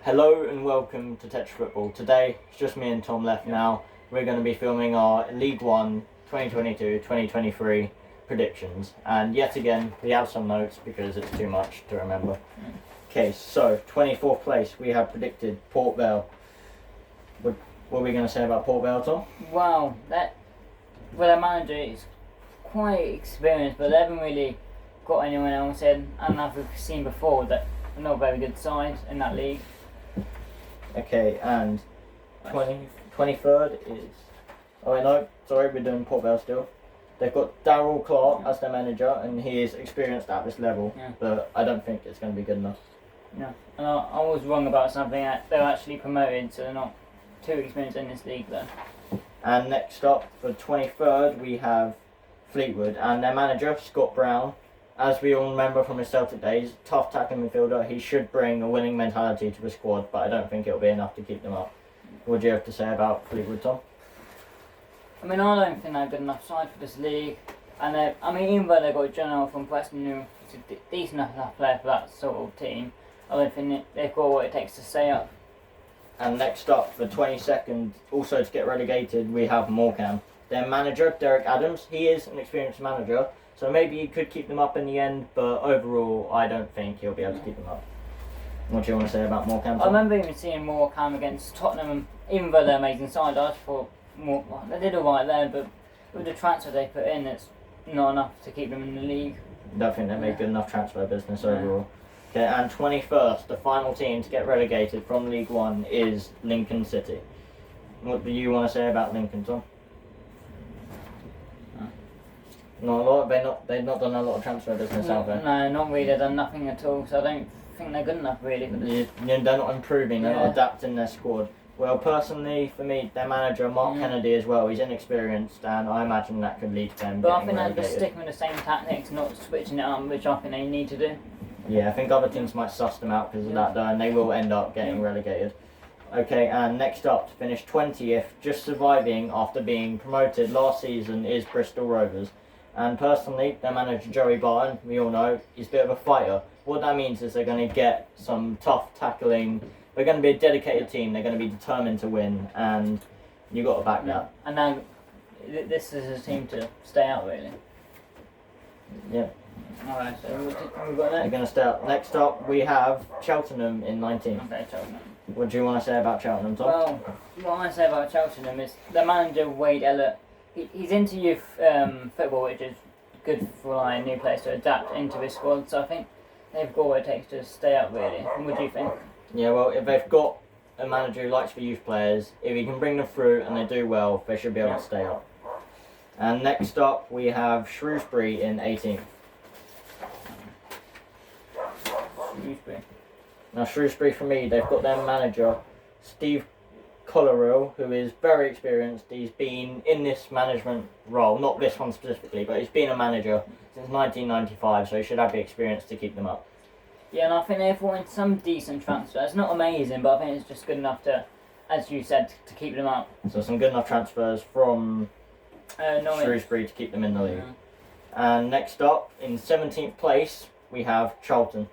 Hello and welcome to Tetra Football. Today, it's just me and Tom left now. We're going to be filming our League One 2022-2023 predictions. And yet again, we have some notes because it's too much to remember. Okay, so 24th place, we have predicted Port Vale. What are we going to say about Port Vale, Tom? Wow, their manager is quite experienced, but they haven't really got anyone else in. And as we've seen before, that they're not a very good side in that league. Okay, and 23rd is... Oh wait, no, sorry, we're doing Port Vale still. They've got Darryl Clark as their manager, and he is experienced at this level, but I don't think it's going to be good enough. Yeah, and I was wrong about something. They're actually promoted, so they're not too experienced in this league though. And next up, for 23rd, we have Fleetwood, and their manager, Scott Brown. As we all remember from his Celtic days, tough tackling midfielder. He should bring a winning mentality to the squad, but I don't think it'll be enough to keep them up. What do you have to say about Fleetwood, Tom? I mean, I don't think they're a good enough side for this league. And even though they've got John from Preston, who's a decent enough player for that sort of team, I don't think they've got what it takes to stay up. And next up, for 22nd, also to get relegated, we have Morecambe. Their manager, Derek Adams, he is an experienced manager, so maybe he could keep them up in the end, but overall, I don't think he'll be able to keep them up. What do you want to say about Morecambe? I remember even seeing Morecambe against Tottenham, even though they're amazing side, I just thought they did alright there, but with the transfer they put in, it's not enough to keep them in the league. I don't think they made good enough transfer business overall. Okay, and 21st, the final team to get relegated from League One is Lincoln City. What do you want to say about Lincoln, Tom? Not a lot. They've not done a lot of transfer business out there. No, not really. They've done nothing at all. So I don't think they're good enough really for this. They're not improving. They're not adapting their squad. Well, personally, for me, their manager Mark Kennedy as well. He's inexperienced, and I imagine that could lead to them. But I think they're just sticking with the same tactics, not switching it up, which I think they need to do. Yeah, I think other teams might suss them out because of that, though, and they will end up getting relegated. Okay, and next up, to finish 20th, just surviving after being promoted last season, is Bristol Rovers. And personally, their manager Joey Barton, we all know, he's a bit of a fighter. What that means is they're going to get some tough tackling. They're going to be a dedicated team. They're going to be determined to win, and you got to back that. And now, this is a team to stay out, really. Yeah. Alright, so we've got They're that. going to stay out. Next up, we have Cheltenham in 19th. Okay, Cheltenham. What do you want to say about Cheltenham, Tom? Well, what I say about Cheltenham is the manager Wade Ellett. He's into youth football, which is good for new players to adapt into his squad. So I think they've got what it takes to stay up, really. And what do you think? Yeah, well, if they've got a manager who likes the youth players, if he can bring them through and they do well, they should be able to stay up. And next up, we have Shrewsbury in 18th. Shrewsbury. Now, Shrewsbury, for me, they've got their manager, Steve Colerill, who is very experienced. He's been in this management role, not this one specifically, but he's been a manager since 1995, so he should have the experience to keep them up. Yeah, and I think they've wanted some decent transfers. Not amazing, but I think it's just good enough to, as you said, to keep them up. So some good enough transfers from Shrewsbury to keep them in the league. And next up, in 17th place, we have Charlton.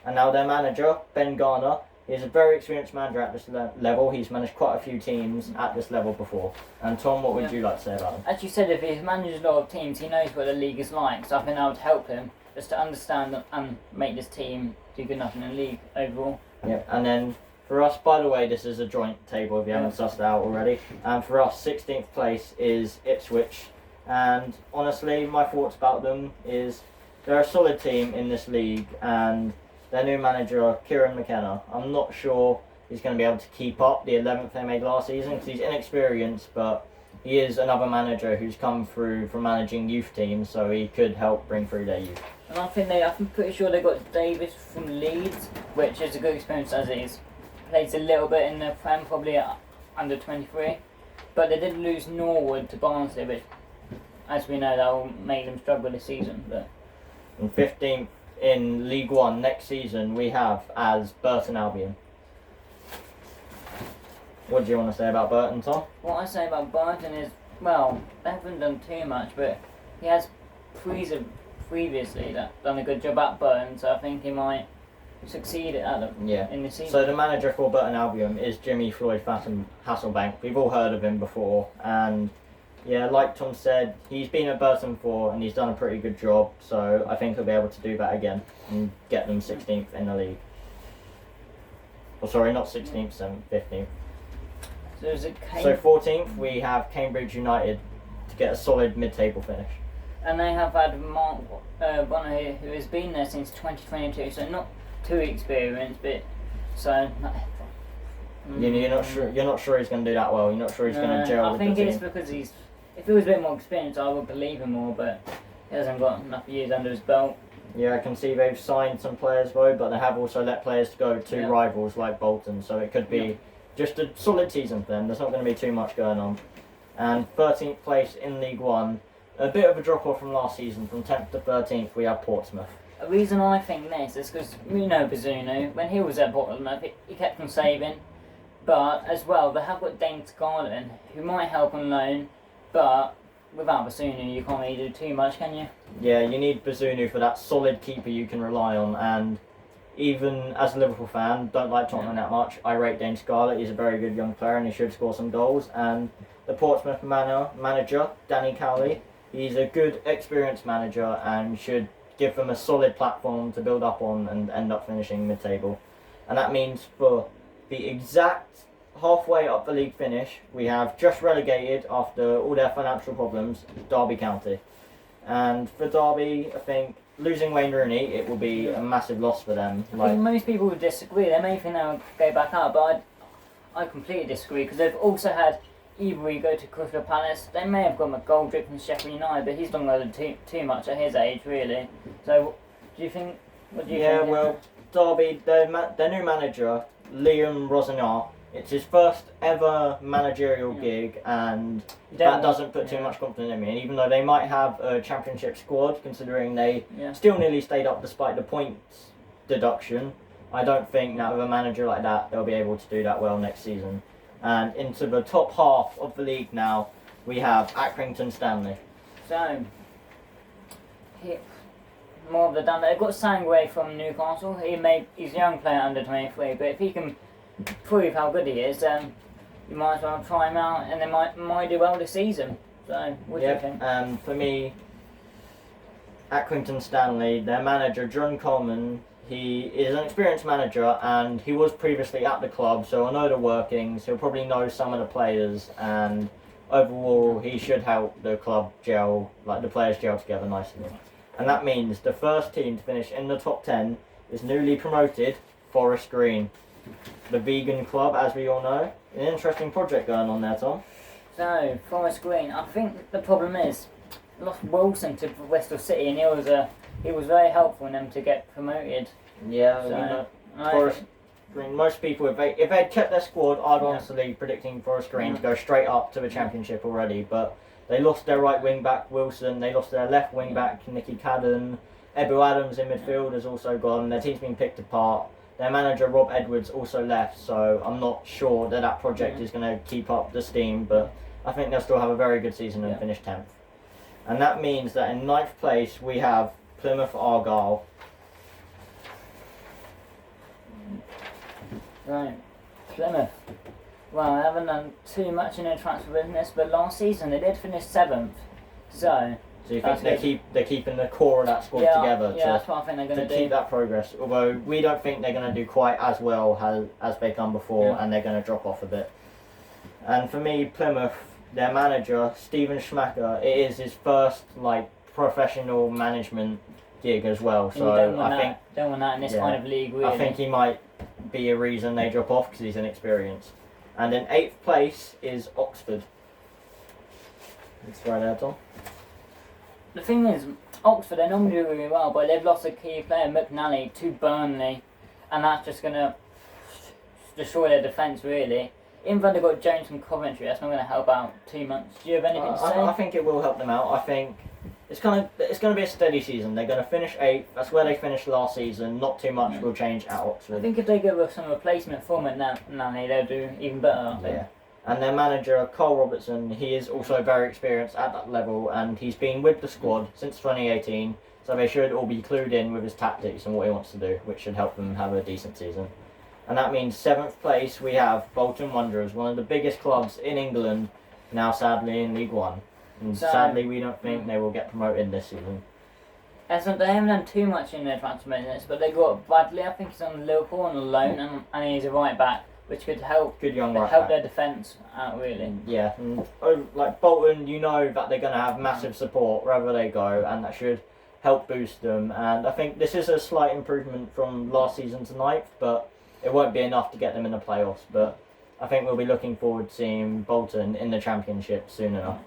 And now their manager, Ben Garner, is a very experienced manager at this level. He's managed quite a few teams at this level before. And Tom, what would you like to say about him? As you said, if he's managed a lot of teams, he knows what the league is like. So I think that would help him just to understand and make this team do good enough in the league overall. Yeah, and then for us, by the way, this is a joint table if you haven't sussed it out already. And for us, 16th place is Ipswich. And honestly, my thoughts about them is they're a solid team in this league, and their new manager, Kieran McKenna, I'm not sure he's going to be able to keep up the 11th they made last season because he's inexperienced, but he is another manager who's come through from managing youth teams, so he could help bring through their youth. And I'm pretty sure they got Davis from Leeds, which is a good experience as it is. Plays a little bit in the Prem, probably at under 23, but they did lose Norwood to Barnsley, which, as we know, that will make them struggle this season. But And 15th in League One next season we have as Burton Albion. What do you want to say about Burton, Tom? what I say about Burton is, well, they haven't done too much, but he has previously done a good job at Burton, so I think he might succeed at them Yeah. in the season. So the manager for Burton Albion is Jimmy Floyd Hasselbank. We've all heard of him before, and yeah, like Tom said, he's been at Burton before and he's done a pretty good job. So I think he'll be able to do that again and get them 16th in the league. Or sorry, not 16th, 15th. So is it So 14th we have Cambridge United to get a solid mid-table finish. And they have had Mark Bonner, who has been there since 2022, so not too experienced, but so. You're not sure. You're not sure he's going to do that well. You're not sure he's going to gel I with think the it's team. because he's. If he was a bit more experienced, I would believe him more, but he hasn't got enough years under his belt. Yeah, I can see they've signed some players though, but they have also let players go to rivals like Bolton, so it could be just a solid season for them. There's not going to be too much going on. And 13th place in League One, a bit of a drop off from last season. From 10th to 13th, we have Portsmouth. The reason I think this is because we know Bazunu, when he was at Portsmouth, he kept on saving, but as well, they have got Danes Garden, who might help on loan, but without Bazunu, you can't really do too much, can you? Yeah, you need Bazunu for that solid keeper you can rely on, and even as a Liverpool fan, don't like Tottenham that much. I rate Dane Scarlett. He's a very good young player and he should score some goals. And the Portsmouth manager, Danny Cowley, he's a good, experienced manager and should give them a solid platform to build up on and end up finishing mid-table. And that means for the exact halfway up the league finish, we have just relegated after all their financial problems, Derby County. And for Derby, I think losing Wayne Rooney, it will be a massive loss for them. I think most people would disagree. They may think they'll go back up, but I completely disagree because they've also had Ebury go to Crystal Palace. They may have got McGoldrick from Sheffield United, but he's not going to do too much at his age, really. So, do you think? What do you think? Yeah, well, Derby, their new manager, Liam Rosenior, it's his first ever managerial gig, and that doesn't put too much confidence in me. And even though they might have a championship squad, considering they still nearly stayed up despite the points deduction, I don't think that with a manager like that, they'll be able to do that well next season. And into the top half of the league now, we have Accrington Stanley. So, more of the done. They've got Sangway from Newcastle. He's a young player under 23, but if he can prove how good he is, you might as well try him out, and they might do well this season. So, what do you think? For me, Accrington Stanley, their manager John Coleman, he is an experienced manager and he was previously at the club, so I know the workings. He'll probably know some of the players, and overall he should help the club gel, like the players gel together nicely. And that means the first team to finish in the top 10 is newly promoted Forest Green, the vegan club, as we all know. An interesting project going on there, Tom. So, Forest Green, I think the problem is lost Wilson to Bristol City, and he was very helpful in them to get promoted. Yeah, So, Forest Green. Most people, if they'd kept their squad, I'd honestly predicting Forest Green to go straight up to the Championship already. But they lost their right wing back Wilson. They lost their left wing back Nicky Cadden. Ebu Adams in midfield has also gone. Their team's been picked apart. Their manager Rob Edwards also left, so I'm not sure that project is going to keep up the steam. But I think they'll still have a very good season and finish 10th. And that means that in 9th place we have Plymouth Argyle. Right, Plymouth. Well, I haven't done too much in their transfer business, but last season they did finish 7th. So you think they're keeping the core of that squad together that's what I think they're going to do. keep that progress? Although we don't think they're going to do quite as well as they've done before, and they're going to drop off a bit. And for me, Plymouth, their manager Stephen Schmacker, it is his first professional management gig as well. So don't want that in this kind of league, really. I think he might be a reason they drop off because he's inexperienced. And in 8th place is Oxford. It's right there, Tom. The thing is, Oxford, they normally do really well, but they've lost a key player, McNally, to Burnley, and that's just going to destroy their defence, really. Even though they've got Jones from Coventry, that's not going to help out too much. Do you have anything to say? I think it will help them out. I think it's going to be a steady season. They're going to finish 8th. That's where they finished last season. Not too much will change at Oxford. I think if they go with some replacement for McNally, they'll do even better, I think. Yeah. And their manager, Carl Robertson, he is also very experienced at that level, and he's been with the squad since 2018. so they should all be clued in with his tactics and what he wants to do, which should help them have a decent season. And that means 7th place we have Bolton Wanderers, one of the biggest clubs in England, now sadly in League One. And So- sadly we don't think they will get promoted this season. And so they haven't done too much in their transfer business, but they got Bradley, I think he's on Liverpool on a loan, and he's a right back, which could help Good young right help back. their defence out really. Yeah, and like Bolton, you know that they're going to have massive support wherever they go, and that should help boost them. And I think this is a slight improvement from last season to 9th, but it won't be enough to get them in the playoffs. But I think we'll be looking forward to seeing Bolton in the Championship soon enough.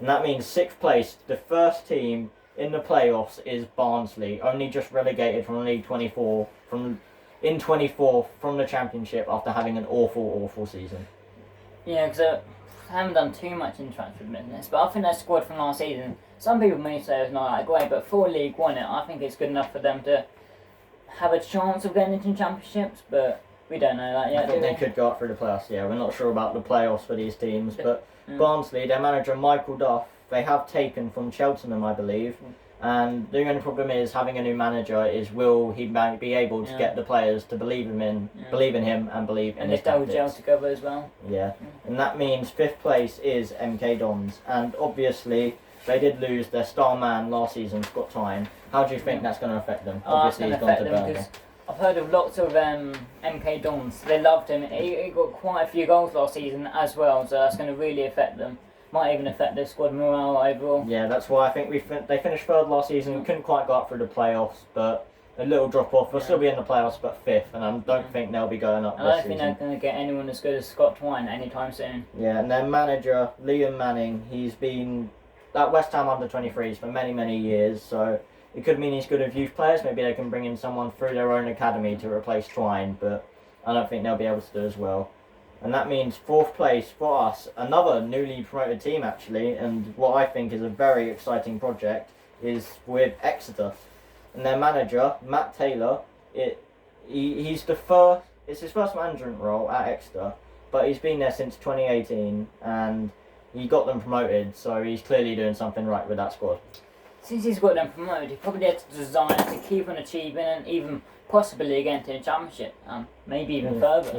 And that means 6th place, the first team in the playoffs is Barnsley, only just relegated from League 24 from the Championship after having an awful season. Yeah, because they haven't done too much in transfer business, but I think their squad from last season, some people may say it's not that great, but for League One, I think it's good enough for them to have a chance of getting into championships, but we don't know that yet. I think do they we? could go up through the playoffs. Yeah, we're not sure about the playoffs for these teams, but Mm. Barnsley, their manager Michael Duff, they have taken from Cheltenham, I believe. And the only problem is having a new manager is will he be able to Yeah. get the players to believe in him and believe in And his they still gel tactics. together as well. Yeah, and that means 5th place is MK Dons, and obviously they did lose their star man last season, Scott Tyne. How do you think that's going to affect them? Oh, that's Obviously, going he's to gone affect to them Burnley. because I've heard of lots of MK Dons. They loved him. He got quite a few goals last season as well, so that's going to really affect them. Might even affect their squad morale overall. Yeah, that's why I think they finished 3rd last season. Couldn't quite go up through the playoffs, but a little drop off. They'll still be in the playoffs, but 5th, and I don't think they'll be going up And I this don't think season. they're going to get anyone as good as Scott Twine anytime soon. Yeah, and their manager Liam Manning, he's been at West Ham under 23s for many years, so it could mean he's good with youth players. Maybe they can bring in someone through their own academy to replace Twine, but I don't think they'll be able to do as well. And that means 4th place for us, another newly promoted team actually, and what I think is a very exciting project is with Exeter. And their manager, Matt Taylor, he's it's his first management role at Exeter, but he's been there since 2018 and he got them promoted, so he's clearly doing something right with that squad. Since he's got them promoted, he probably had to design to keep on achieving and even possibly get into the championship. Maybe even further.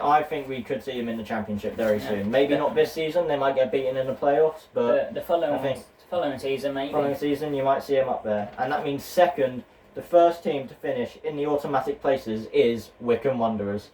I think we could see him in the Championship very Yeah, soon. Maybe not this season, they might get beaten in the playoffs, but The I think following season, maybe. following season you might see him up there. And that means 2nd, the first team to finish in the automatic places is Wycombe Wanderers.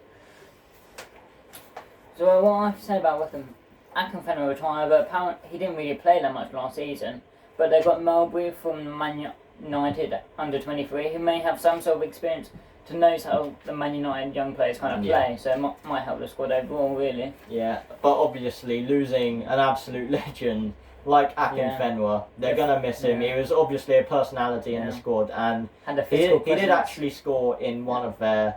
So what I have to say about Wickham, Akinfenwa retired, but apparently he didn't really play that much last season. But they got Melbury from Man United under 23, who may have some sort of experience to know how the Man United young players kind of play. Yeah. So it might help the squad overall, really. Yeah, but obviously losing an absolute legend like Akinfenwa, they're going to miss him. Yeah. He was obviously a personality in the Yeah. squad, and Had a he physical did presence. actually score in one of their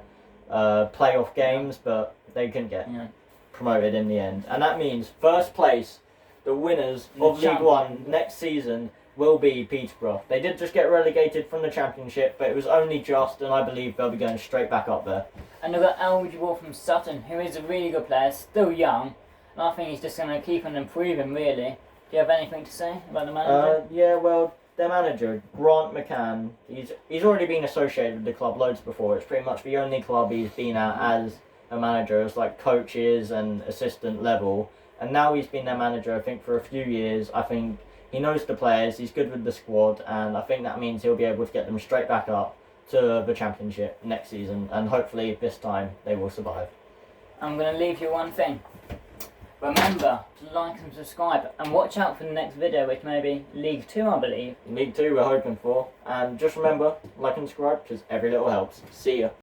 playoff games, but they couldn't get Yeah. promoted in the end. And that means 1st place, the winners The of League One champion. next season will be Peterborough. They did just get relegated from the Championship, but it was only just, and I believe they'll be going straight back up there. And they've got Elwood Wall from Sutton, who is a really good player, still young. And I think he's just going to keep on improving, really. Do you have anything to say about the manager? Yeah, well, their manager, Grant McCann, he's already been associated with the club loads before. It's pretty much the only club he's been at as a manager, as like coaches and assistant level. And now he's been their manager, I think, for a few years. I think he knows the players, he's good with the squad, and I think that means he'll be able to get them straight back up to the Championship next season, and hopefully this time they will survive. I'm going to leave you one thing. Remember to like and subscribe, and watch out for the next video, which may be League 2, I believe. League 2 we're hoping for, and just remember, like and subscribe, because every little helps. See ya.